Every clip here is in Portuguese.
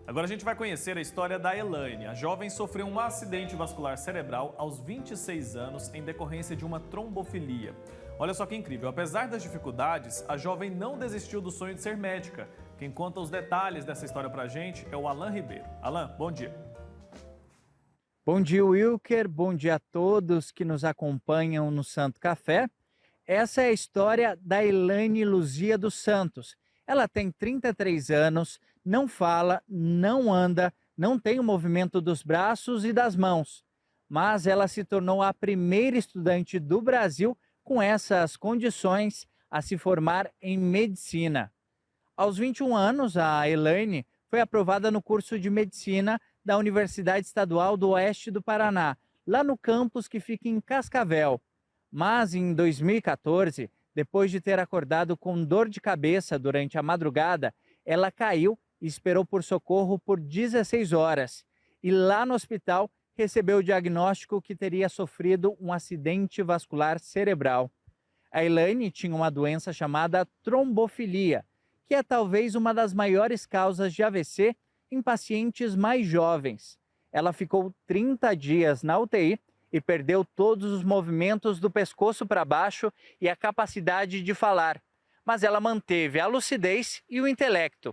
Agora a gente vai conhecer a história da Elaine. A jovem sofreu um acidente vascular cerebral aos 26 anos em decorrência de uma trombofilia. Olha só que incrível, apesar das dificuldades, a jovem não desistiu do sonho de ser médica. Quem conta os detalhes dessa história pra gente é o Alan Ribeiro. Alan, bom dia. Bom dia, Wilker. Bom dia a todos que nos acompanham no Santo Café. Essa é a história da Elaine Luzia dos Santos. Ela tem 33 anos, não fala, não anda, não tem o movimento dos braços e das mãos. Mas ela se tornou a primeira estudante do Brasil com essas condições a se formar em medicina. Aos 21 anos, a Elaine foi aprovada no curso de medicina da Universidade Estadual do Oeste do Paraná, lá no campus que fica em Cascavel. Mas em 2014, depois de ter acordado com dor de cabeça durante a madrugada, ela caiu e esperou por socorro por 16 horas. E lá no hospital recebeu o diagnóstico que teria sofrido um acidente vascular cerebral. A Elaine tinha uma doença chamada trombofilia, que é talvez uma das maiores causas de AVC em pacientes mais jovens. Ela ficou 30 dias na UTI e perdeu todos os movimentos do pescoço para baixo e a capacidade de falar. Mas ela manteve a lucidez e o intelecto.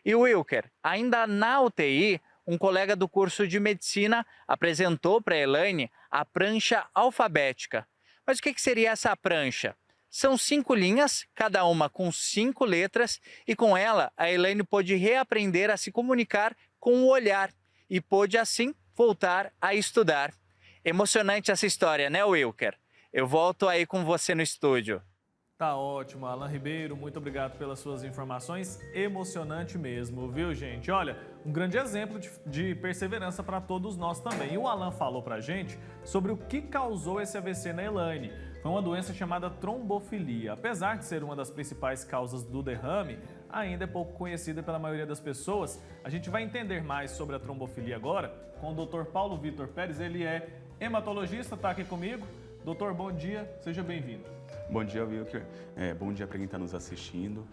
E o Wilker, ainda na UTI, um colega do curso de medicina apresentou para a Elaine a prancha alfabética. Mas o que seria essa prancha? São 5 linhas, cada uma com 5 letras, e com ela a Elaine pôde reaprender a se comunicar com o olhar e pôde assim voltar a estudar. Emocionante essa história, né, Wilker? Eu volto aí com você no estúdio. Tá ótimo, Alan Ribeiro, muito obrigado pelas suas informações. Emocionante mesmo, viu, gente? Olha, um grande exemplo de perseverança para todos nós também. E o Alan falou pra gente sobre o que causou esse AVC na Elaine. Foi uma doença chamada trombofilia. Apesar de ser uma das principais causas do derrame, ainda é pouco conhecida pela maioria das pessoas. A gente vai entender mais sobre a trombofilia agora com o Dr. Paulo Vitor Pérez. Ele é hematologista, está aqui comigo. Doutor, bom dia, seja bem-vindo. Bom dia, Wilker. Bom dia para quem está nos assistindo.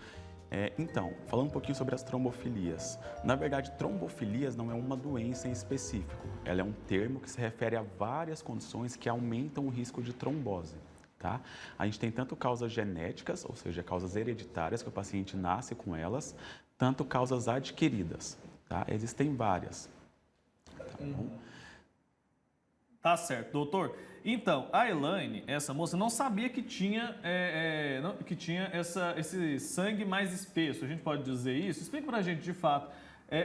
Então, falando um pouquinho sobre as trombofilias. Na verdade, trombofilias não é uma doença em específico. Ela é um termo que se refere a várias condições que aumentam o risco de trombose. Tá? A gente tem tanto causas genéticas, ou seja, causas hereditárias, que o paciente nasce com elas, tanto causas adquiridas. Tá? Existem várias. Tá bom? Tá certo, doutor. Então, a Elaine, essa moça, não sabia que tinha, esse sangue mais espesso. A gente pode dizer isso? Explica pra gente, de fato,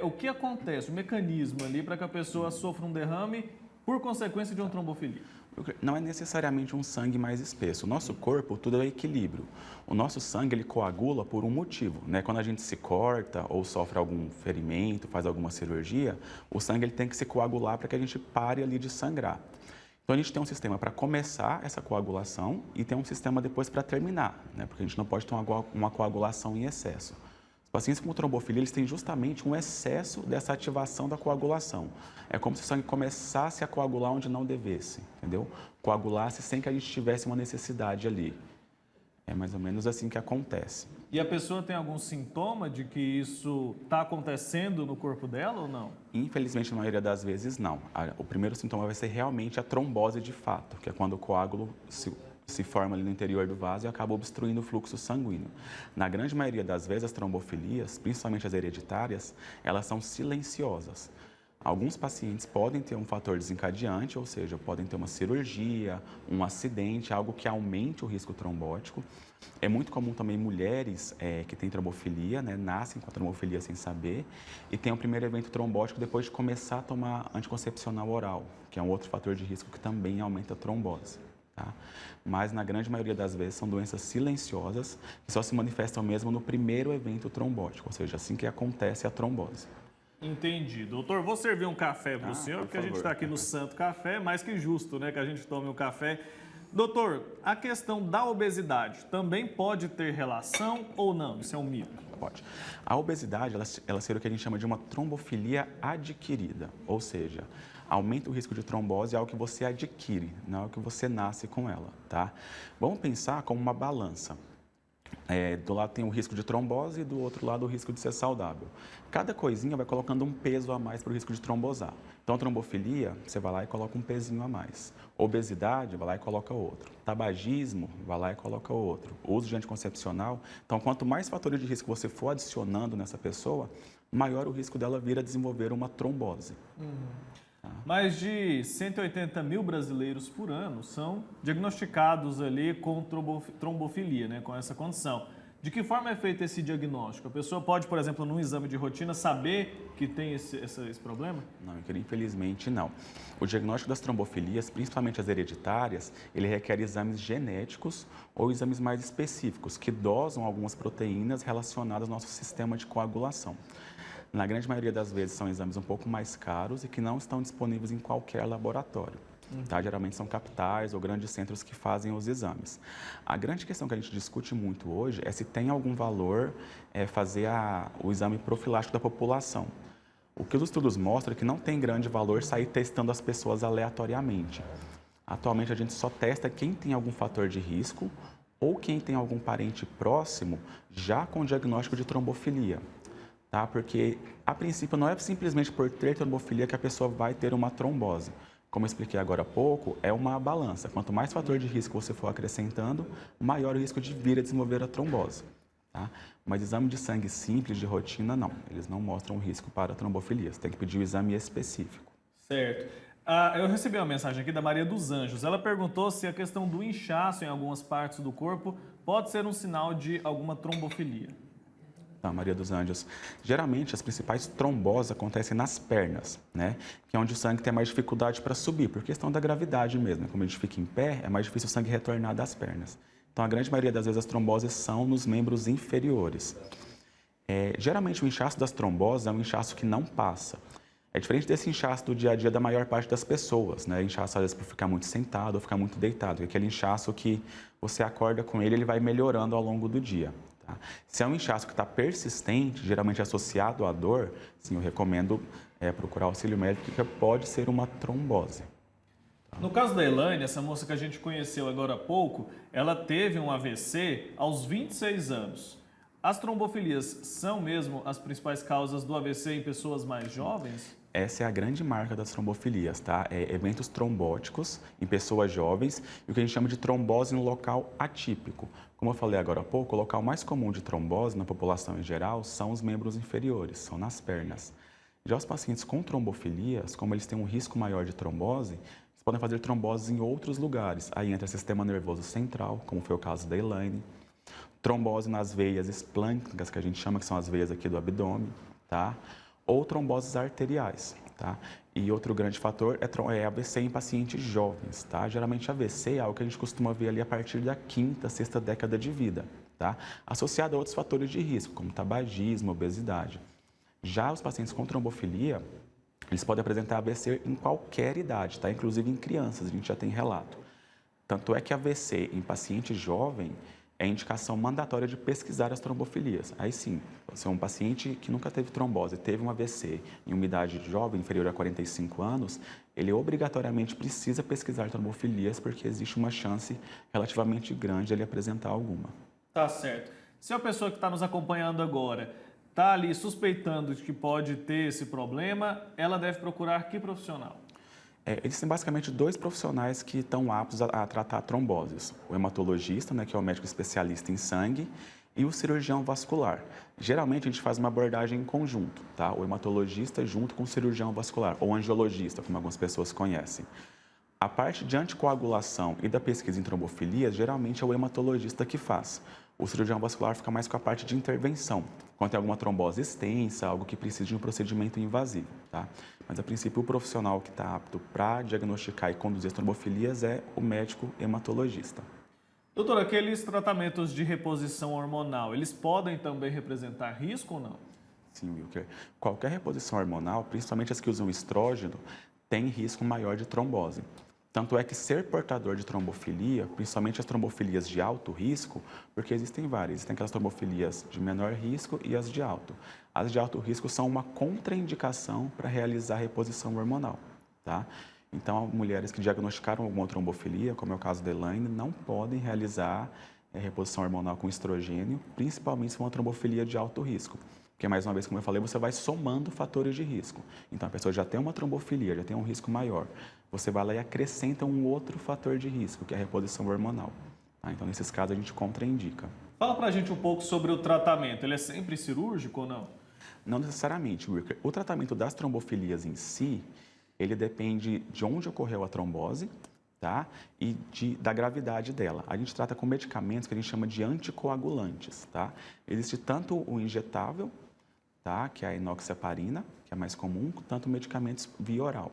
o que acontece, o mecanismo ali para que a pessoa sofra um derrame por consequência de uma trombofilia. Não é necessariamente um sangue mais espesso. O nosso corpo, tudo é equilíbrio. O nosso sangue, ele coagula por um motivo, né? Quando a gente se corta ou sofre algum ferimento, faz alguma cirurgia, o sangue ele tem que se coagular para que a gente pare ali de sangrar. Então, a gente tem um sistema para começar essa coagulação e tem um sistema depois para terminar, né? Porque a gente não pode ter uma coagulação em excesso. Os pacientes com trombofilia, eles têm justamente um excesso dessa ativação da coagulação. É como se o sangue começasse a coagular onde não devesse, entendeu? Coagulasse sem que a gente tivesse uma necessidade ali. É mais ou menos assim que acontece. E a pessoa tem algum sintoma de que isso está acontecendo no corpo dela ou não? Infelizmente, na maioria das vezes, não. O primeiro sintoma vai ser realmente a trombose de fato, que é quando o coágulo se forma ali no interior do vaso e acaba obstruindo o fluxo sanguíneo. Na grande maioria das vezes, as trombofilias, principalmente as hereditárias, elas são silenciosas. Alguns pacientes podem ter um fator desencadeante, ou seja, podem ter uma cirurgia, um acidente, algo que aumente o risco trombótico. É muito comum também mulheres que têm trombofilia, né, nascem com a trombofilia sem saber e tem o primeiro evento trombótico depois de começar a tomar anticoncepcional oral, que é um outro fator de risco que também aumenta a trombose. Tá? Mas na grande maioria das vezes são doenças silenciosas que só se manifestam mesmo no primeiro evento trombótico, ou seja, assim que acontece a trombose. Entendi. Doutor, vou servir um café para o senhor, porque a gente está aqui no Santo Café, mais que justo, né, que a gente tome um café. Doutor, a questão da obesidade também pode ter relação ou não? Isso é um mito? Pode. A obesidade, ela seria o que a gente chama de uma trombofilia adquirida, ou seja, aumenta o risco de trombose é algo que você adquire, não é algo que você nasce com ela, tá? Vamos pensar como uma balança. Do lado tem o risco de trombose e do outro lado o risco de ser saudável. Cada coisinha vai colocando um peso a mais para o risco de trombosar. Então, trombofilia, você vai lá e coloca um pezinho a mais. Obesidade, vai lá e coloca outro. Tabagismo, vai lá e coloca outro. Uso de anticoncepcional. Então, quanto mais fatores de risco você for adicionando nessa pessoa, maior o risco dela vir a desenvolver uma trombose. Mais de 180 mil brasileiros por ano são diagnosticados ali com trombofilia, né, com essa condição. De que forma é feito esse diagnóstico? A pessoa pode, por exemplo, num exame de rotina, saber que tem esse problema? Não, infelizmente não. O diagnóstico das trombofilias, principalmente as hereditárias, ele requer exames genéticos ou exames mais específicos, que dosam algumas proteínas relacionadas ao nosso sistema de coagulação. Na grande maioria das vezes são exames um pouco mais caros e que não estão disponíveis em qualquer laboratório. Tá? Geralmente são capitais ou grandes centros que fazem os exames. A grande questão que a gente discute muito hoje é se tem algum valor fazer o exame profilático da população. O que os estudos mostram é que não tem grande valor sair testando as pessoas aleatoriamente. Atualmente a gente só testa quem tem algum fator de risco ou quem tem algum parente próximo já com diagnóstico de trombofilia. Tá? Porque, a princípio, não é simplesmente por ter trombofilia que a pessoa vai ter uma trombose. Como eu expliquei agora há pouco, é uma balança. Quanto mais fator de risco você for acrescentando, maior o risco de vir a desenvolver a trombose. Tá? Mas exame de sangue simples, de rotina, não. Eles não mostram risco para trombofilia. Você tem que pedir o exame específico. Certo. Eu recebi uma mensagem aqui da Maria dos Anjos. Ela perguntou se a questão do inchaço em algumas partes do corpo pode ser um sinal de alguma trombofilia. Tá, Maria dos Anjos. Geralmente, as principais tromboses acontecem nas pernas, né? Que é onde o sangue tem mais dificuldade para subir, por questão da gravidade mesmo. Como a gente fica em pé, é mais difícil o sangue retornar das pernas. Então, a grande maioria das vezes, as tromboses são nos membros inferiores. Geralmente, o inchaço das tromboses é um inchaço que não passa. É diferente desse inchaço do dia a dia da maior parte das pessoas, né? Inchaço, às vezes, por ficar muito sentado ou ficar muito deitado. É aquele inchaço que você acorda com ele, ele vai melhorando ao longo do dia. Tá? Se é um inchaço que está persistente, geralmente associado à dor, sim, eu recomendo procurar auxílio médico, porque pode ser uma trombose. Tá? No caso da Elaine, essa moça que a gente conheceu agora há pouco, ela teve um AVC aos 26 anos. As trombofilias são mesmo as principais causas do AVC em pessoas mais jovens? Essa é a grande marca das trombofilias, tá? Eventos trombóticos em pessoas jovens e o que a gente chama de trombose no local atípico. Como eu falei agora há pouco, o local mais comum de trombose na população em geral são os membros inferiores, são nas pernas. Já os pacientes com trombofilias, como eles têm um risco maior de trombose, eles podem fazer tromboses em outros lugares. Aí entra o sistema nervoso central, como foi o caso da Elaine. Trombose nas veias esplâncnicas, que a gente chama, que são as veias aqui do abdômen, tá? Ou tromboses arteriais, tá? E outro grande fator é AVC em pacientes jovens, tá? Geralmente AVC é algo que a gente costuma ver ali a partir da quinta, sexta década de vida, tá? Associado a outros fatores de risco, como tabagismo, obesidade. Já os pacientes com trombofilia, eles podem apresentar AVC em qualquer idade, tá? Inclusive em crianças, a gente já tem relato. Tanto é que AVC em paciente jovem é indicação mandatória de pesquisar as trombofilias. Aí sim, se é um paciente que nunca teve trombose, teve um AVC em uma idade jovem, inferior a 45 anos, ele obrigatoriamente precisa pesquisar trombofilias porque existe uma chance relativamente grande de ele apresentar alguma. Tá certo. Se a pessoa que está nos acompanhando agora está ali suspeitando de que pode ter esse problema, ela deve procurar que profissional? Existem basicamente dois profissionais que estão aptos a tratar tromboses. O hematologista, né, que é o médico especialista em sangue, e o cirurgião vascular. Geralmente a gente faz uma abordagem em conjunto, tá? O hematologista junto com o cirurgião vascular, ou angiologista, como algumas pessoas conhecem. A parte de anticoagulação e da pesquisa em trombofilias, geralmente é o hematologista que faz. O cirurgião vascular fica mais com a parte de intervenção, quando tem alguma trombose extensa, algo que precisa de um procedimento invasivo, tá? Mas, a princípio, o profissional que está apto para diagnosticar e conduzir as trombofilias é o médico hematologista. Doutor, aqueles tratamentos de reposição hormonal, eles podem também representar risco ou não? Sim, Wilker. Qualquer reposição hormonal, principalmente as que usam estrógeno, tem risco maior de trombose. Tanto é que ser portador de trombofilia, principalmente as trombofilias de alto risco, porque existem várias, existem aquelas trombofilias de menor risco e as de alto. As de alto risco são uma contraindicação para realizar reposição hormonal, tá? Então, mulheres que diagnosticaram alguma trombofilia, como é o caso da Elaine, não podem realizar reposição hormonal com estrogênio, principalmente se for uma trombofilia de alto risco. Porque, mais uma vez, como eu falei, você vai somando fatores de risco. Então, a pessoa já tem uma trombofilia, já tem um risco maior. Você vai lá e acrescenta um outro fator de risco, que é a reposição hormonal. Tá? Então, nesses casos, a gente contraindica. Fala pra gente um pouco sobre o tratamento. Ele é sempre cirúrgico ou não? Não necessariamente, Wilker. O tratamento das trombofilias em si, ele depende de onde ocorreu a trombose, tá? E da gravidade dela. A gente trata com medicamentos que a gente chama de anticoagulantes, tá? Existe tanto o injetável, tá? Que é a enoxaparina, que é mais comum, tanto medicamentos via oral.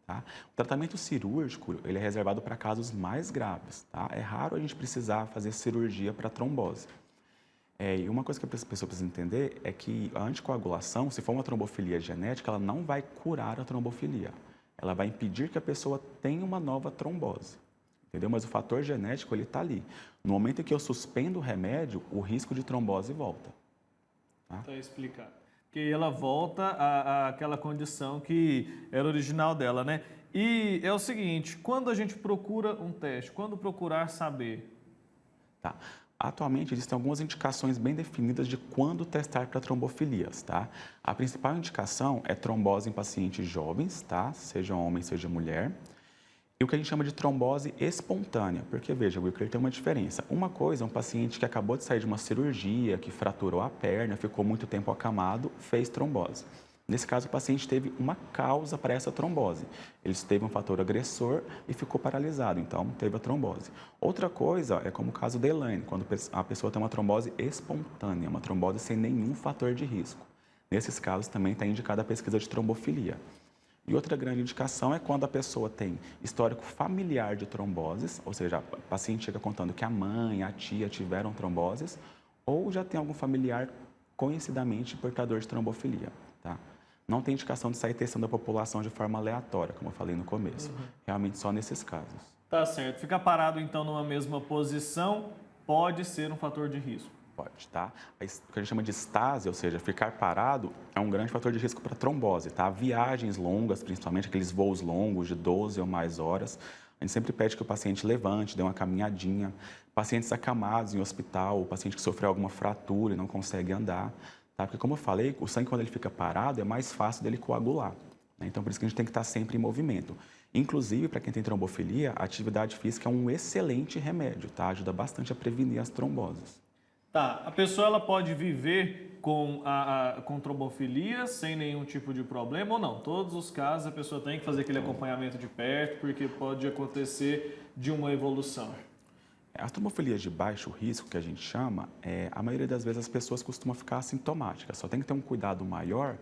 Tá? O tratamento cirúrgico ele é reservado para casos mais graves. Tá? É raro a gente precisar fazer cirurgia para trombose. E uma coisa que a pessoa precisa entender é que a anticoagulação, se for uma trombofilia genética, ela não vai curar a trombofilia. Ela vai impedir que a pessoa tenha uma nova trombose. Entendeu? Mas o fator genético ele está ali. No momento em que eu suspendo o remédio, o risco de trombose volta. Tá? Tá explicado. Que ela volta àquela condição que era original dela, né? E é o seguinte, quando a gente procura um teste, quando procurar saber? Tá. Atualmente, existem algumas indicações bem definidas de quando testar para trombofilias, tá? A principal indicação é trombose em pacientes jovens, tá? Seja homem, seja mulher. E o que a gente chama de trombose espontânea, porque, veja, Wilker, tem uma diferença. Uma coisa é um paciente que acabou de sair de uma cirurgia, que fraturou a perna, ficou muito tempo acamado, fez trombose. Nesse caso, o paciente teve uma causa para essa trombose. Ele teve um fator agressor e ficou paralisado, então teve a trombose. Outra coisa é como o caso da Elaine, quando a pessoa tem uma trombose espontânea, uma trombose sem nenhum fator de risco. Nesses casos, também está indicada a pesquisa de trombofilia. E outra grande indicação é quando a pessoa tem histórico familiar de tromboses, ou seja, o paciente chega contando que a mãe, a tia tiveram tromboses, ou já tem algum familiar conhecidamente portador de trombofilia. Tá? Não tem indicação de sair testando a população de forma aleatória, como eu falei no começo. Realmente só nesses casos. Tá certo. Ficar parado, então, numa mesma posição pode ser um fator de risco. Pode, tá? O que a gente chama de estase, ou seja, ficar parado, é um grande fator de risco para trombose, tá? Viagens longas, principalmente aqueles voos longos de 12 ou mais horas, a gente sempre pede que o paciente levante, dê uma caminhadinha. Pacientes acamados em hospital, o paciente que sofreu alguma fratura e não consegue andar, tá? Porque, como eu falei, o sangue, quando ele fica parado, é mais fácil dele coagular, né? Então, por isso que a gente tem que estar sempre em movimento. Inclusive, para quem tem trombofilia, a atividade física é um excelente remédio, tá? Ajuda bastante a prevenir as tromboses. Tá, a pessoa ela pode viver com trombofilia sem nenhum tipo de problema ou não? Todos os casos a pessoa tem que fazer aquele acompanhamento de perto porque pode acontecer de uma evolução. As trombofilias de baixo risco, que a gente chama, a maioria das vezes as pessoas costumam ficar assintomáticas. Só tem que ter um cuidado maior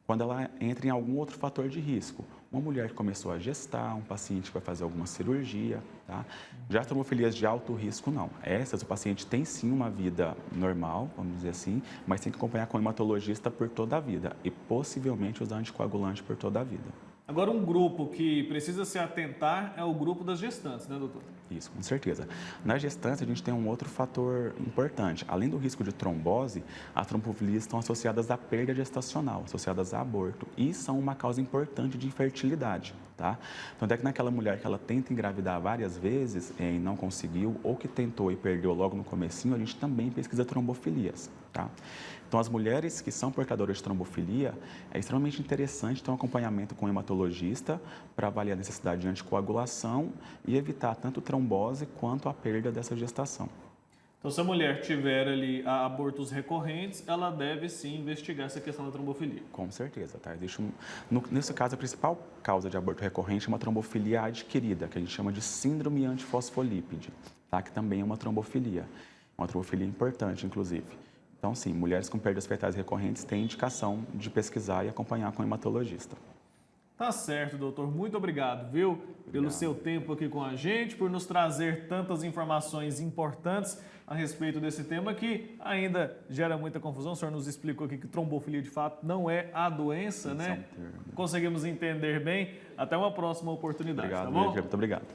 quando ela entra em algum outro fator de risco. Uma mulher que começou a gestar, um paciente que vai fazer alguma cirurgia, tá? Já as trombofilias de alto risco, não. Essas, o paciente tem sim uma vida normal, vamos dizer assim, mas tem que acompanhar com o hematologista por toda a vida e possivelmente usar anticoagulante por toda a vida. Agora, um grupo que precisa se atentar é o grupo das gestantes, né, doutor? Isso, com certeza. Na gestância, a gente tem um outro fator importante. Além do risco de trombose, as trombofilias estão associadas à perda gestacional, associadas a aborto, e são uma causa importante de infertilidade, tá? Então, até que naquela mulher que ela tenta engravidar várias vezes e não conseguiu, ou que tentou e perdeu logo no comecinho, a gente também pesquisa trombofilias, tá? Então, as mulheres que são portadoras de trombofilia, é extremamente interessante ter um acompanhamento com o hematologista para avaliar a necessidade de anticoagulação e evitar tanto trombose quanto a perda dessa gestação. Então, se a mulher tiver ali abortos recorrentes, ela deve sim investigar essa questão da trombofilia. Com certeza, tá? Nesse caso, a principal causa de aborto recorrente é uma trombofilia adquirida, que a gente chama de síndrome antifosfolípide, tá? Que também é uma trombofilia importante, inclusive. Então, sim, mulheres com perdas fetais recorrentes têm indicação de pesquisar e acompanhar com o hematologista. Tá certo, doutor. Muito obrigado, viu? Pelo seu tempo aqui com a gente, por nos trazer tantas informações importantes a respeito desse tema que ainda gera muita confusão. O senhor nos explicou aqui que trombofilia, de fato, não é a doença, né? Conseguimos entender bem. Até uma próxima oportunidade, Obrigado, tá bom? Muito obrigado.